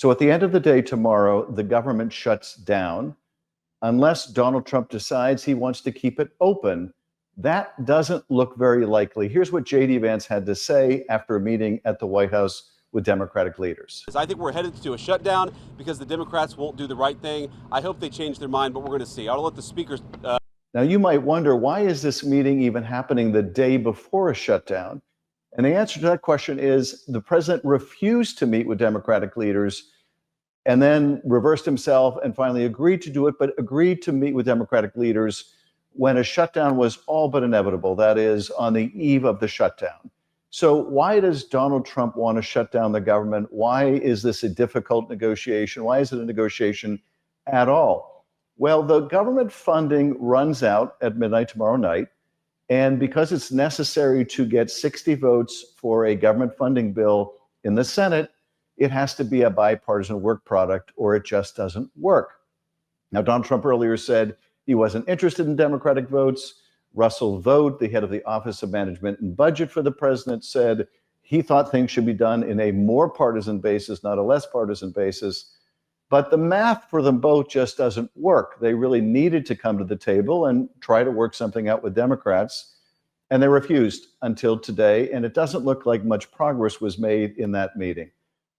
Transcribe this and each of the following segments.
So at the end of the day tomorrow, the government shuts down unless Donald Trump decides he wants to keep it open. That doesn't look very likely. Here's what J.D. Vance had to say after a meeting at the White House with Democratic leaders. I think we're headed to a shutdown because the Democrats won't do the right thing. I hope they change their mind, but we're going to see. I'll let the speakers. Now, you might wonder, why is this meeting even happening the day before a shutdown? And the answer to that question is the president refused to meet with Democratic leaders and then reversed himself and finally agreed to do it, but agreed to meet with Democratic leaders when a shutdown was all but inevitable, that is, on the eve of the shutdown. So why does Donald Trump want to shut down the government? Why is this a difficult negotiation? Why is it a negotiation at all? Well, the government funding runs out at midnight tomorrow night. And because it's necessary to get 60 votes for a government funding bill in the Senate, it has to be a bipartisan work product or it just doesn't work. Now, Donald Trump earlier said he wasn't interested in Democratic votes. Russell Vought, the head of the Office of Management and Budget for the president, said he thought things should be done in a more partisan basis, not a less partisan basis. But the math for them both just doesn't work. They really needed to come to the table and try to work something out with Democrats, and they refused until today, and it doesn't look like much progress was made in that meeting.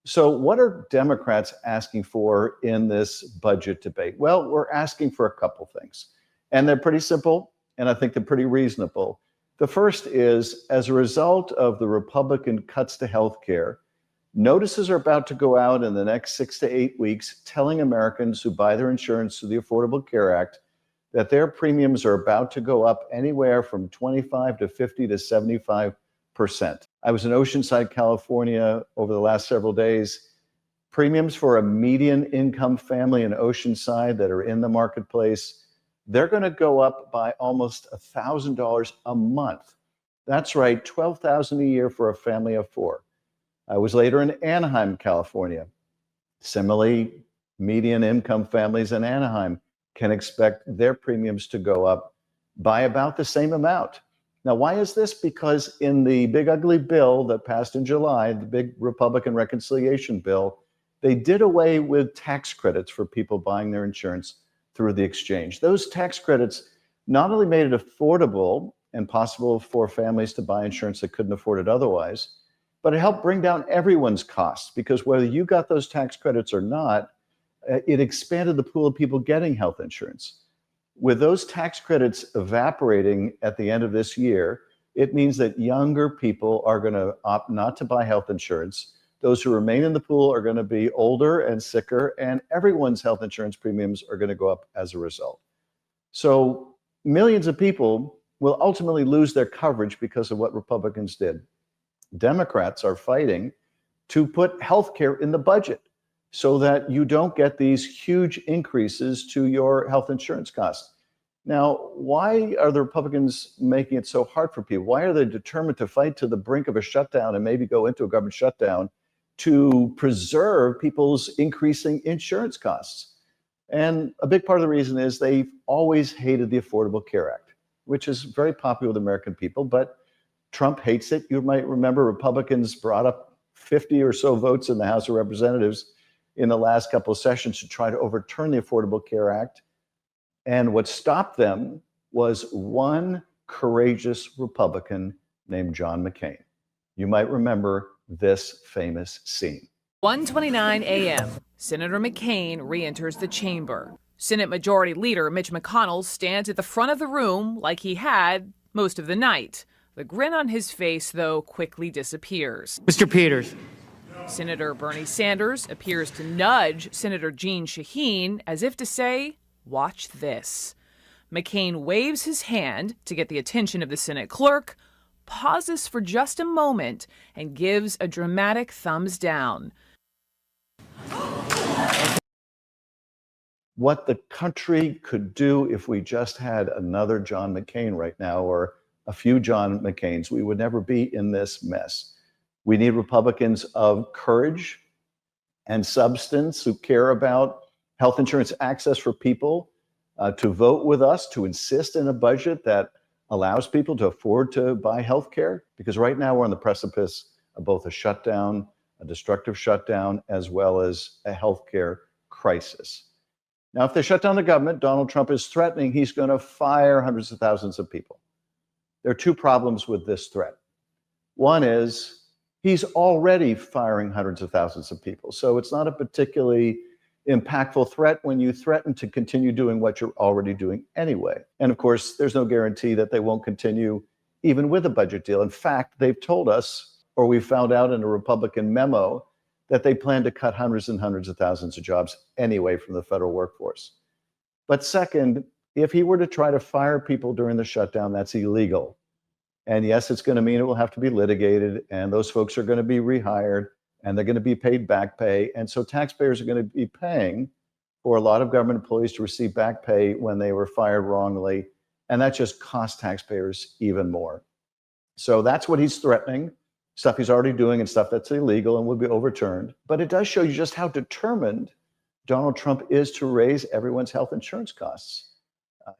So what are Democrats asking for in this budget debate? Well, we're asking for a couple things, and they're pretty simple, and I think they're pretty reasonable. The first is, as a result of the Republican cuts to health care, notices are about to go out in the next 6 to 8 weeks telling Americans who buy their insurance through the Affordable Care Act that their premiums are about to go up anywhere from 25 to 50 to 75%. I was in Oceanside, California over the last several days. Premiums for a median income family in Oceanside that are in the marketplace, they're going to go up by almost $1,000 a month. That's right, $12,000 a year for a family of four. I was later in Anaheim, California. Similarly, median income families in Anaheim can expect their premiums to go up by about the same amount. Now, why is this? Because in the big ugly bill that passed in July, the big Republican reconciliation bill, they did away with tax credits for people buying their insurance through the exchange. Those tax credits not only made it affordable and possible for families to buy insurance that couldn't afford it otherwise, but it helped bring down everyone's costs, because whether you got those tax credits or not, it expanded the pool of people getting health insurance. With those tax credits evaporating at the end of this year, it means that younger people are going to opt not to buy health insurance. Those who remain in the pool are going to be older and sicker, and everyone's health insurance premiums are going to go up as a result. So millions of people will ultimately lose their coverage because of what Republicans did. Democrats are fighting to put healthcare in the budget so that you don't get these huge increases to your health insurance costs. Now, why are the Republicans making it so hard for people? Why are they determined to fight to the brink of a shutdown and maybe go into a government shutdown to preserve people's increasing insurance costs? And a big part of the reason is they've always hated the Affordable Care Act, which is very popular with American people, but Trump hates it. You might remember Republicans brought up 50 or so votes in the House of Representatives in the last couple of sessions to try to overturn the Affordable Care Act. And what stopped them was one courageous Republican named John McCain. You might remember this famous scene. 1:29 a.m. Senator McCain re-enters the chamber. Senate Majority Leader Mitch McConnell stands at the front of the room like he had most of the night. The grin on his face, though, quickly disappears. Mr. Peters. Senator Bernie Sanders appears to nudge Senator Jeanne Shaheen as if to say, "Watch this." McCain waves his hand to get the attention of the Senate clerk, pauses for just a moment, and gives a dramatic thumbs down. What the country could do if we just had another John McCain right now, or a few John McCains, we would never be in this mess. We need Republicans of courage and substance who care about health insurance access for people, to vote with us, to insist in a budget that allows people to afford to buy health care, because right now we're on the precipice of both a shutdown, a destructive shutdown, as well as a healthcare crisis. Now, if they shut down the government, Donald Trump is threatening he's going to fire hundreds of thousands of people. There are two problems with this threat. One is he's already firing hundreds of thousands of people. So it's not a particularly impactful threat when you threaten to continue doing what you're already doing anyway. And of course, there's no guarantee that they won't continue even with a budget deal. In fact, they've told us, or we found out in a Republican memo, that they plan to cut hundreds and hundreds of thousands of jobs anyway from the federal workforce. But second, if he were to try to fire people during the shutdown, that's illegal. And yes, it's going to mean it will have to be litigated, and those folks are going to be rehired, and they're going to be paid back pay. And so taxpayers are going to be paying for a lot of government employees to receive back pay when they were fired wrongly. And that just costs taxpayers even more. So that's what he's threatening, stuff he's already doing and stuff that's illegal and will be overturned. But it does show you just how determined Donald Trump is to raise everyone's health insurance costs.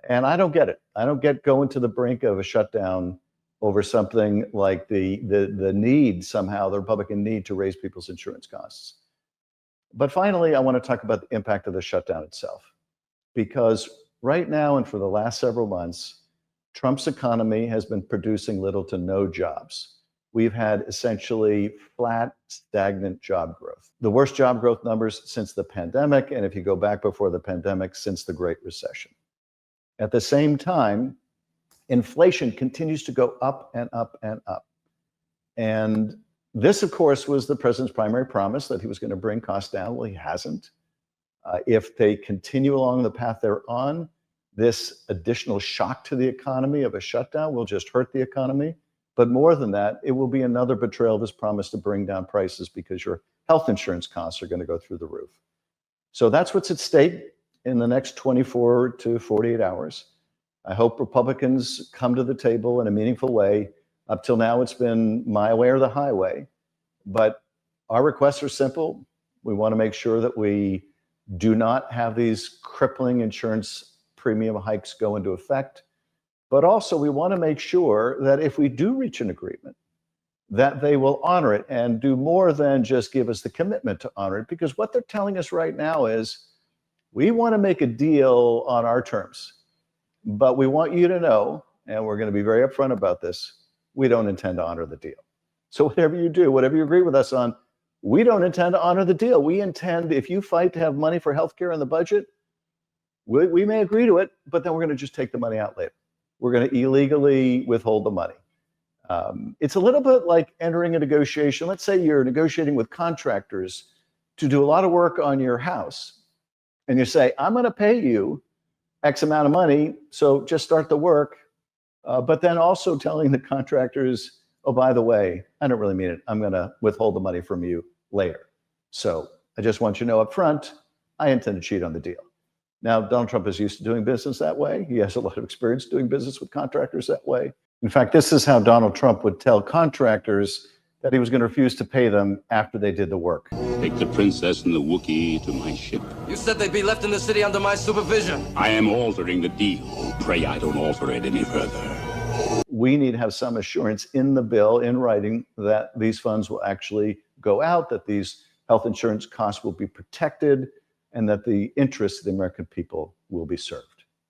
And I don't get it. I don't get going to the brink of a shutdown over something like the need somehow, the Republican need to raise people's insurance costs. But finally, I want to talk about the impact of the shutdown itself. Because right now and for the last several months, Trump's economy has been producing little to no jobs. We've had essentially flat, stagnant job growth. The worst job growth numbers since the pandemic, and if you go back before the pandemic, since the Great Recession. At the same time, inflation continues to go up and up and up. And this, of course, was the president's primary promise, that he was going to bring costs down. Well, he hasn't. If they continue along the path they're on, this additional shock to the economy of a shutdown will just hurt the economy. But more than that, it will be another betrayal of his promise to bring down prices, because your health insurance costs are going to go through the roof. So that's what's at stake in the next 24 to 48 hours. I hope Republicans come to the table in a meaningful way. Up till now, it's been my way or the highway. But our requests are simple. We want to make sure that we do not have these crippling insurance premium hikes go into effect. But also, we want to make sure that if we do reach an agreement, that they will honor it and do more than just give us the commitment to honor it. Because what they're telling us right now is, we want to make a deal on our terms. But we want you to know, and we're going to be very upfront about this, we don't intend to honor the deal. So whatever you do, whatever you agree with us on, we don't intend to honor the deal. We intend, if you fight to have money for healthcare in the budget, we may agree to it, but then we're going to just take the money out later. We're going to illegally withhold the money. It's a little bit like entering a negotiation. Let's say you're negotiating with contractors to do a lot of work on your house. And you say, I'm going to pay you X amount of money, so just start the work. But then also telling the contractors, oh, by the way, I don't really mean it. I'm going to withhold the money from you later. So I just want you to know up front, I intend to cheat on the deal. Now, Donald Trump is used to doing business that way. He has a lot of experience doing business with contractors that way. In fact, this is how Donald Trump would tell contractors that he was going to refuse to pay them after they did the work. Take the princess and the Wookiee to my ship. You said they'd be left in the city under my supervision. I am altering the deal. Pray I don't alter it any further. We need to have some assurance in the bill, in writing, that these funds will actually go out, that these health insurance costs will be protected, and that the interests of the American people will be served.